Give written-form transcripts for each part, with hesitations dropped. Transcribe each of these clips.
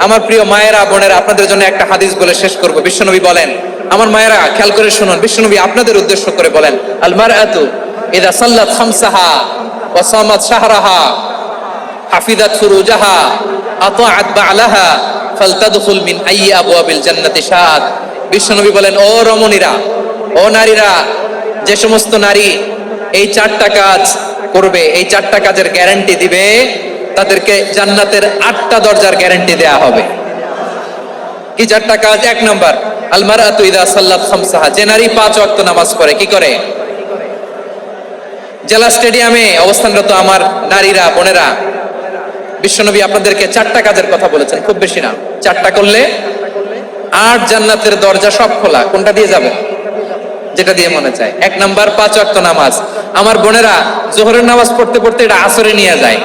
আমার প্রিয় মায়েরা বোনেরা, আপনাদের জন্য একটা হাদিস বলে শেষ করব। বিশ্বনবী বলেন, আমার মায়েরা খেয়াল করে শুনুন, বিশ্বনবী আপনাদের উদ্দেশ্য করে বলেন, আল মারআতু ইযা সাল্লাত খামসাহা ওয়া সামাত শাহরাহা হাফিজাত ফুরুজাহা আতাআত বা'লাহা ফালতাদখুল মিন আইয়ি আবওয়াবিল জান্নাতি শাআত। বিশ্বনবী বলেন, ও রমণীরা, ও নারীরা, যে সমস্ত নারী এই 4টা কাজ করবে, এই 4টা কাজের গ্যারান্টি দিবে, তাদেরকে জান্নাতের 8টা দরজার গ্যারান্টি দেয়া হবে। কি 4টা কাজ? 1 নাম্বার, আল মারআতু ইযা সাল্লাত খামসাহা, যে নারী 5 ওয়াক্ত নামাজ পড়ে। কি করে? জেলা স্টেডিয়ামে অবস্থানরত আমার নারীরা বোনেরা, বিশ্বনবী আপনাদেরকে 4টা কাজের কথা বলেছেন, খুব বেশি না। 4টা করলে 8 জান্নাতের দরজা সব খোলা। কোনটা দিয়ে যাবে? যেটা দিয়ে মনে চায়। 1 নাম্বার 5 ওয়াক্ত নামাজ। আমার বোনেরা জোহরের নামাজ পড়তে পড়তে এটা আসরে নিয়ে যায়,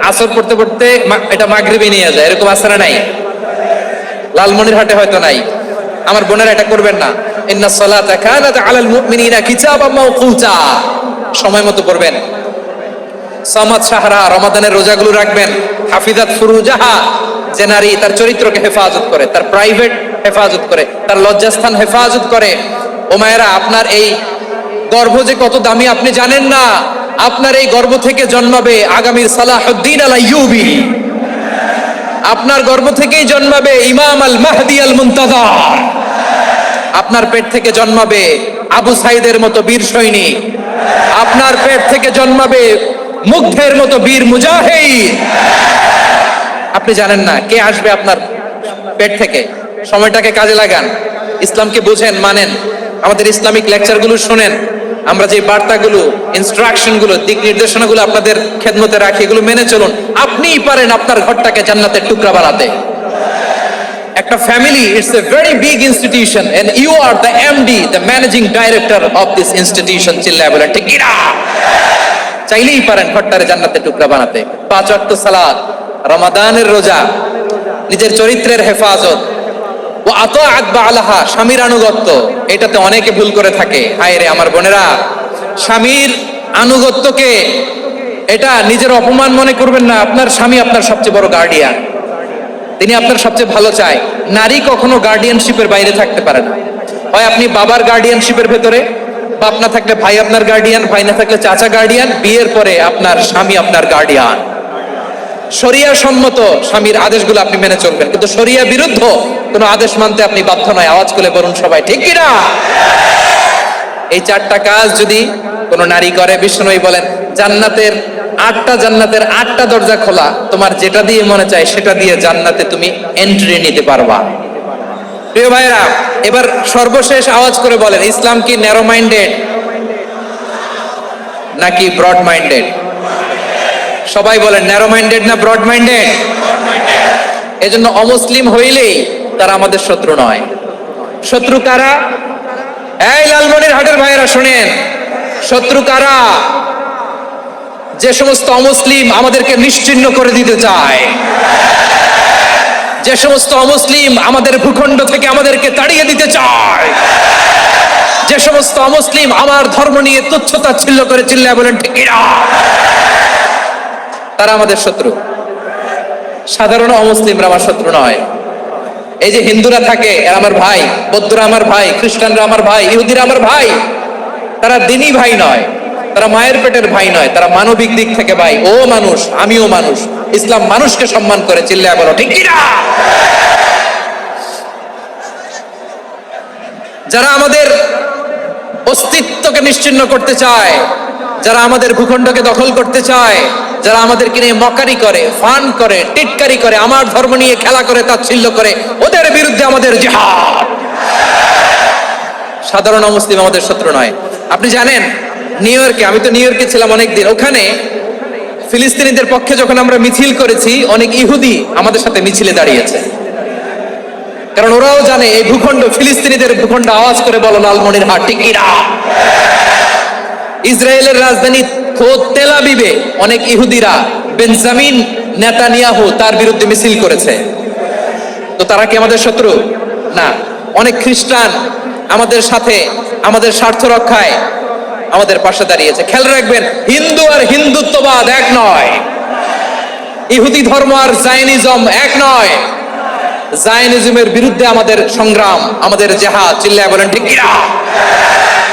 আসর পড়তে পড়তে এটা মাগরিবে নিয়ে যায়। এরকম আসরে নাই? লালমনিরহাটে হয়তো নাই। আমার বোনেরা এটা করবেন না। ইন্নাস সালাতা কানাত আলাল মুমিনিনা কিতাবাম মাওকুতা, সময় মতো করবেন। সামাত শাহরা, রমাদানের রোজাগুলো রাখবেন। হাফিজাত ফুরুজাহা, যে নারী তার চরিত্রকে হেফাজত করে, তার প্রাইভেট হেফাজত করে, তার লজ্জাস্থান হেফাজত করে। ও মায়েরা, আপনার এই গর্ভ যে কত দামি আপনি জানেন না। আপনার এই গর্ভ থেকে জন্মাবে আগামীর সালাহুদ্দিন আল আইয়ুবী। আপনার গর্ভ থেকেই জন্মাবে ইমাম আল মাহদি আল মুনতাজার। আপনার পেট থেকে জন্মাবে আবু সাইদের মতো বীর সৈনিক। আপনার পেট থেকে জন্মাবে মুগ্ধের মতো বীর মুজাহিদ। আপনি জানেন না কে আসবে আপনার পেট থেকে। সময়টাকে কাজে লাগান, ইসলামকে বুঝেন, মানেন, আমাদের ইসলামিক লেকচারগুলো শুনেন। আমরা যে বার্তাগুলো, ইনস্ট্রাকশনগুলো, দিক নির্দেশনাগুলো আপনাদের খেদমতে রাখি, এগুলো মেনে চলুন। আপনিই পারেন আপনার ঘরটাকে জান্নাতের টুকরা বানাতে। একটা family, it's a very big institution and you are the MD, the managing director of this institution. চিল্লায় বলেন ঠিক কিনা? চাইলেই পারেন ঘরটারে জান্নাতের টুকরা বানাতে। 5 ওয়াক্ত সালাত, রমাদানের রোজা, নিজের চরিত্রের হেফাজত, ও আতাআত বা'লাহা, স্বামীর আনুগত্য। এটাতে অনেকে ভুল করে থাকে। হায় রে আমার বোনেরা, স্বামীর আনুগত্যকে এটা নিজের অপমান মনে করবেন না। আপনার স্বামী আপনার সবচেয়ে বড় গার্ডিয়ান, তিনি আপনার সবচেয়ে ভালো চায়। নারী কখনো গার্ডিয়ানশিপের বাইরে থাকতে পারে না। হয় আপনি বাবার গার্ডিয়ানশিপের ভেতরে, বাপ না থাকলে ভাই আপনার গার্ডিয়ান, ভাই না থাকলে চাচা গার্ডিয়ান, বিয়ের পরে আপনার স্বামী আপনার গার্ডিয়ান। শরিয়া সম্মত স্বামীর আদেশগুলো আপনি মেনে চলবেন, কিন্তু শরিয়া বিরুদ্ধ কোনো আদেশ মানতে আপনি বাধ্য নয়। আওয়াজ করে বলুন সবাই ঠিক কিনা? এই 4টা কাজ যদি কোনো নারী করে, বিশ্বনবী বলেন জান্নাতের 8টা দরজা খোলা। তোমার যেটা দিয়ে মনে চায় সেটা দিয়ে জান্নাতে তুমি এন্ট্রি নিতে পারবা। প্রিয় ভাইরা, এবার সর্বশেষ আওয়াজ করে বলেন, ইসলাম কি ন্যারো মাইন্ডেড নাকি ব্রড মাইন্ডেড? সবাই বলেন ন্যারো মাইন্ডেড না ব্রড মাইন্ডেড? এজন্য অমুসলিম হইলেই তারা আমাদের শত্রু নয়। শত্রু কারা? এই লালমনিরহাটের ভাইয়েরা শুনেন, শত্রু কারা? যে সমস্ত অমুসলিম আমাদেরকে নিশ্চিহ্ন করে দিতে চায়, যে সমস্ত অমুসলিম আমাদের ভূখণ্ড থেকে আমাদেরকে তাড়িয়ে দিতে চায়, যে সমস্ত অমুসলিম আমার ধর্ম নিয়ে তুচ্ছ-তাচ্ছিল্য করে, চিল্লায় বলেন ঠিক কিনা? তারা আমাদের শত্রু। সাধারণ অমুসলিমরা আমার শত্রু নয়। এই যে হিন্দুরা থাকে, এরা আমার ভাই, বৌদ্ধরা আমার ভাই, খ্রিস্টানরা আমার ভাই, ইহুদিরা আমার ভাই। তারা দিনই ভাই নয়, তারা মায়ের পেটের ভাই নয়, তারা মানবিক দিক থেকে ভাই। ও মানুষ, আমিও মানুষ। ইসলাম মানুষকে সম্মান করে, চিল্লায় বলো ঠিক কিনা? যারা আমাদের অস্তিত্বকে নিশ্চিহ্ন করতে চায়, যারা আমাদের ভূখণ্ডকে দখল করতে চায়, যারা আমাদেরকে নিয়ে মকারি করে, ফান করে, টিটকারি করে, আমার ধর্ম নিয়ে খেলা করে, তাচ্ছিল্য করে, ওদের বিরুদ্ধে আমাদের জিহাদ। সাধারণ মুসলিম আমাদের শত্রু নয়। আপনি জানেন নিউ ইয়র্কে, আমি তো নিউ ইয়র্কে ছিলাম অনেকদিন, ওখানে ফিলিস্তিনিদের পক্ষে যখন আমরা মিছিল করেছি, অনেক ইহুদি আমাদের সাথে মিছিলে দাঁড়িয়েছে। কারণ ওরাও জানে এই ভূখণ্ড ফিলিস্তিনিদের ভূখণ্ড। আওয়াজ করে বলো লালমনিরহাট ঠিক কিনা? ইসরায়েলের রাজধানী খোদ তেল আবিবে অনেক ইহুদিরা বেঞ্জামিন নেতানিয়াহু তার বিরুদ্ধে মিছিল করেছে। তো তারা কি আমাদের শত্রু? না। অনেক খ্রিস্টান আমাদের সাথে, আমাদের স্বার্থ রক্ষায় আমাদের পাশে দাঁড়িয়েছে। খেয়াল রাখবেন, হিন্দু আর হিন্দুত্ববাদ এক নয়, ইহুদি ধর্ম আর জায়নিজম এক নয়। জায়নিজমের বিরুদ্ধে আমাদের সংগ্রাম, আমাদের জেহাদ, চিল্লায় বলেন ঠিক কিনা?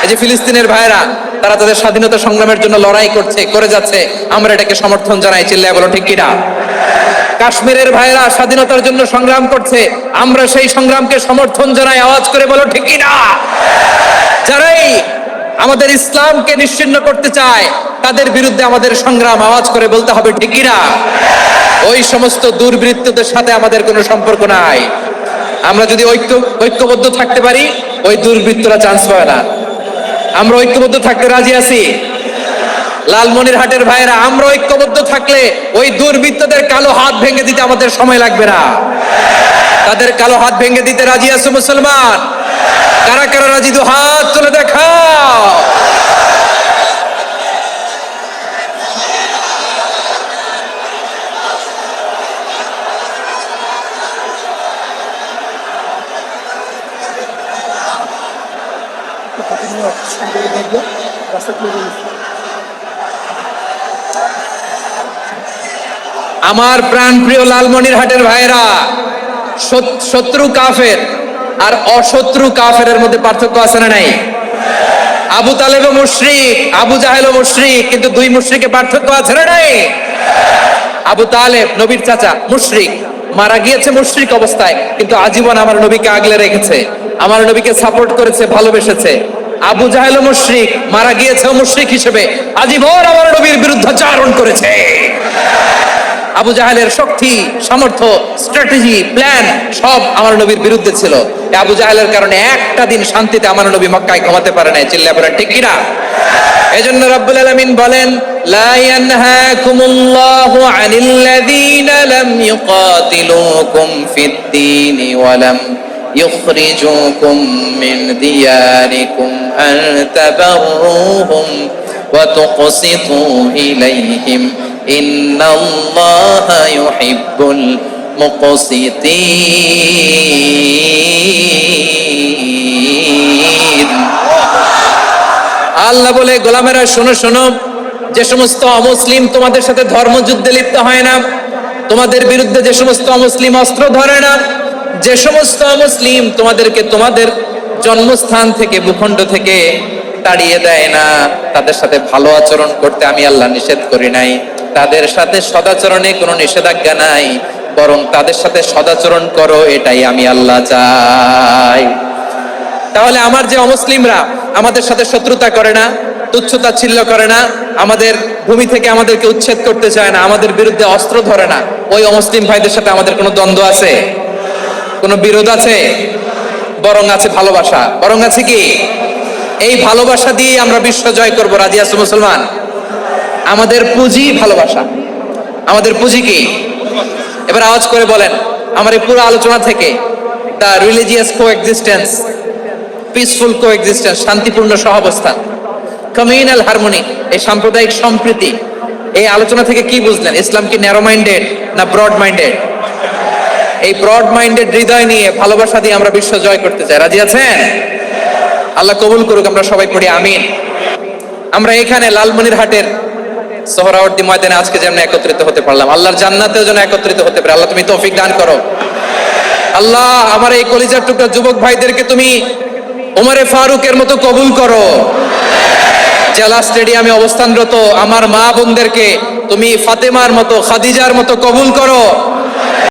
এই যে ফিলিস্তিনের ভাইরা, তারা তাদের স্বাধীনতা সংগ্রামের জন্য লড়াই করছে, করে যাচ্ছে, আমরা এটাকে সমর্থন জানাই, চিল্লায় বলো ঠিক কিনা? কাশ্মীরের ভাইরা স্বাধীনতার জন্য সংগ্রাম করছে, আমরা সেই সংগ্রামকে সমর্থন জানাই, আওয়াজ করে বলো ঠিক কিনা? যারাই আমাদের ইসলামকে নিশ্চিহ্ন করতে চায় তাদের বিরুদ্ধে আমাদের সংগ্রাম, আওয়াজ করে বলতে হবে ঠিক কিনা? ওই সমস্ত দুর্বৃত্তদের সাথে আমাদের কোনো সম্পর্ক নাই। আমরা যদি ঐক্যবদ্ধ থাকতে পারি, ওই দুর্বৃত্তরা চান্স পাবে না। আমরা ঐক্যবদ্ধ থাকতে রাজি আছি। লালমনিরহাটের ভাইরা, আমরা ঐক্যবদ্ধ থাকলে ওই দুর্বৃত্তদের কালো হাত ভেঙে দিতে আমাদের সময় লাগবে না। তাদের কালো হাত ভেঙে দিতে রাজি আছে মুসলমান? কারা কারা রাজি? দু হাত তুলে দেখাও। আমার প্রাণপ্রিয় লালমনিরহাটের ভাইরা, শত্রু কাফের আর অশত্রু কাফেরের মধ্যে পার্থক্য আছে না নাই? আবু তালেবও মুশরিক, আবু জাহেলও মুশরিক, কিন্তু দুই মুশরিকে পার্থক্য আছে না নাই? আবু তালেব নবীর চাচা, মুশরিক, মারা গিয়েছে মুশরিক অবস্থায়, কিন্তু আজীবন আমার নবীকে আগলে রেখেছে, আমার নবীকে সাপোর্ট করেছে, ভালোবেসেছে। আবু জাহেলও মুশরিক, মারা গিয়েছে মুশরিক হিসেবে, আজীবন আমার নবীর বিরুদ্ধাচারণ করেছে। আবু জাহেলের শক্তি, সামর্থ্য, স্ট্র্যাটেজি, প্ল্যান সব আমার নবীর বিরুদ্ধে ছিল। আবু জাহেলের কারণে একটা দিন শান্তিতে আমার নবী মক্কায় ঘুমাতে পারে নাই, চিল্লায়ে বলেন ঠিক কিনা? এজন্য রব্বুল আলামিন বলেন, লা ইয়ানহাকুমুল্লাহু আনিল্লাযীনা লাম ইউকাতিলুকুম ফিদ-দীন ওয়া লাম ইখরিজুকুম মিন দিয়ারিকুম আন তাবাররুহুম ওয়া তুকসিতু ইলাইহিম ইন্নাল্লাহা ইউহিব্বুল মুকসিতিন। আল্লাহ বলে, গোলামেরা শোনো শোনো, যে সমস্ত অমুসলিম তোমাদের সাথে ধর্মযুদ্ধে লিপ্ত হয় না, তোমাদের বিরুদ্ধে যে সমস্ত অমুসলিম অস্ত্র ধরে না, যে সমস্ত অমুসলিম তোমাদেরকে তোমাদের জন্মস্থান থেকে, ভূখণ্ড থেকে তাড়িয়ে দেয় না, তাদের সাথে ভালো আচরণ করতে আমি আল্লাহ নিষেধ করি নাই। তাদের সাথে সদাচরণে কোনো নিষেধাজ্ঞা নাই, বরং তাদের সাথে সদাচরণ করো, এটাই আমি আল্লাহ চাই। তাহলে আমার যে অমুসলিমরা আমাদের সাথে শত্রুতা করে না, তুচ্ছতাচ্ছিল্য করে না, আমাদের ভূমি থেকে আমাদেরকে উচ্ছেদ করতে চায় না, আমাদের বিরুদ্ধে অস্ত্র ধরে না, ওই অমুসলিম ভাইদের সাথে আমাদের কোনো দ্বন্দ্ব আছে? কোনো বিরোধ আছে? বরং আছে ভালোবাসা। বরং আছে কি? এই ভালোবাসা দিয়ে আমরা বিশ্ব জয় করব। রাজি আছো মুসলমান? আমাদের পুঁজি ভালোবাসা। আমাদের পুঁজি কি? এবার আওয়াজ করে বলেন, আমার এই পুরো আলোচনা থেকে the religious coexistence, peaceful coexistence, শান্তিপূর্ণ সহাবস্থান, কমিউনাল হারমোনি, এই সাম্প্রদায়িক সম্প্রীতি, এই আলোচনা থেকে কি বুঝলেন? ইসলাম কি ন্যারো মাইন্ডেড না ব্রড মাইন্ডেড? এই ব্রড মাইন্ডেড হৃদয় নিয়ে, ভালোবাসা দিয়ে আমরা বিশ্ব জয় করতে চাই। রাজি আছেন? আল্লাহ কবুল করুক, আমরা সবাই পড়ি আমিন। আমরা এখানে লালমনিরহাটের সোহরাওয়ার্দী ময়দানে আজকে যেমন একত্রিত হতে পারলাম, আল্লাহর জান্নাতেও যেন একত্রিত হতে পারে। আল্লাহ তুমি তৌফিক দান করো। আল্লাহ আমার এই কলিজার টুকরা যুবক ভাইদেরকে তুমি ওমরে ফারুকের মতো কবুল করো। জেলা স্টেডিয়ামে অবস্থানরত আমার মা বোনদেরকে তুমি ফাতেমার মতো, খাদিজার মতো কবুল করো।